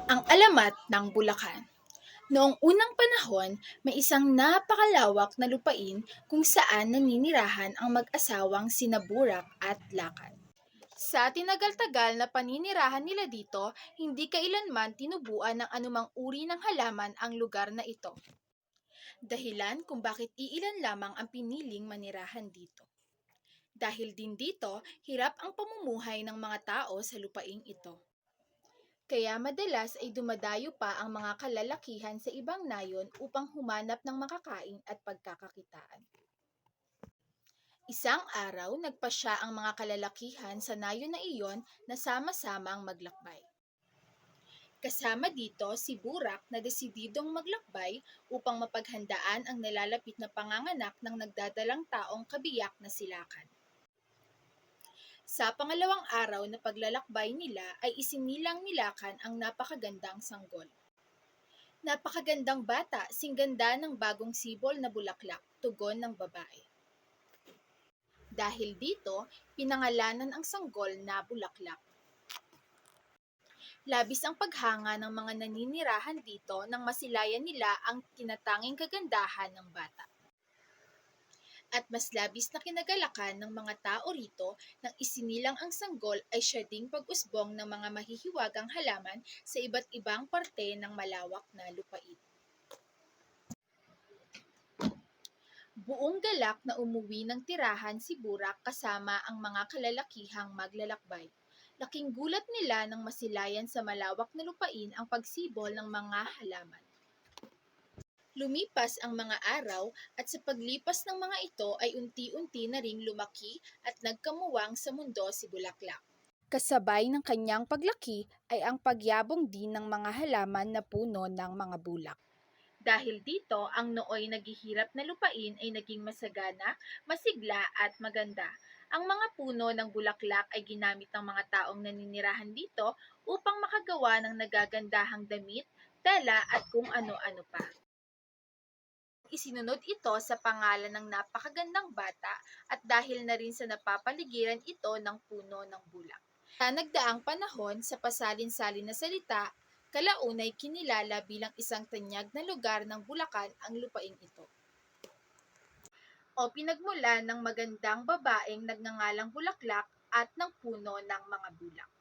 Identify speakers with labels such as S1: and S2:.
S1: Ang alamat ng Bulacan. Noong unang panahon, may isang napakalawak na lupain kung saan naninirahan ang mag-asawang sina Burak at Lakad. Sa tinagal-tagal na paninirahan nila dito, hindi kailanman tinubuan ng anumang uri ng halaman ang lugar na ito. Dahilan kung bakit iilan lamang ang piniling manirahan dito. Dahil din dito, hirap ang pamumuhay ng mga tao sa lupaing ito. Kaya madalas ay dumadayo pa ang mga kalalakihan sa ibang nayon upang humanap ng makakain at pagkakakitaan. Isang araw, nagpasya ang mga kalalakihan sa nayon na iyon na sama-samang maglakbay. Kasama dito si Burak na desididong maglakbay upang mapaghandaan ang nalalapit na panganganak ng nagdadalang taong kabiyak na si Lakad. Sa pangalawang araw na paglalakbay nila ay isinilang ni Lakad ang napakagandang sanggol. Napakagandang bata, singganda ng bagong sibol na bulaklak, tugon ng babae. Dahil dito, pinangalanan ang sanggol na Bulaklak. Labis ang paghanga ng mga naninirahan dito nang masilayan nila ang tinatanging kagandahan ng bata. At mas labis na kinagalakan ng mga tao rito nang isinilang ang sanggol ay siya ding pag-usbong ng mga mahihiwagang halaman sa iba't ibang parte ng malawak na lupain. Buong galak na umuwi ng tirahan si Burak kasama ang mga kalalakihang maglalakbay. Laking gulat nila nang masilayan sa malawak na lupain ang pagsibol ng mga halaman. Lumipas ang mga araw at sa paglipas ng mga ito ay unti-unti na ring lumaki at nagkamuwang sa mundo si Bulaklak. Kasabay ng kanyang paglaki ay ang pagyabong din ng mga halaman na puno ng mga bulak. Dahil dito, ang nooy naghihirap na lupain ay naging masagana, masigla at maganda. Ang mga puno ng bulaklak ay ginamit ng mga taong naninirahan dito upang makagawa ng nagagandahang damit, tela at kung ano-ano pa. Isinunod ito sa pangalan ng napakagandang bata at dahil na rin sa napapaligiran ito ng puno ng bulak. Sa nagdaang panahon, sa pasalin-salin na salita, kalaunay kinilala bilang isang tanyag na lugar ng Bulacan ang lupaing ito. O pinagmula ng magandang babaeng nagngangalang Bulaklak at ng puno ng mga bulak.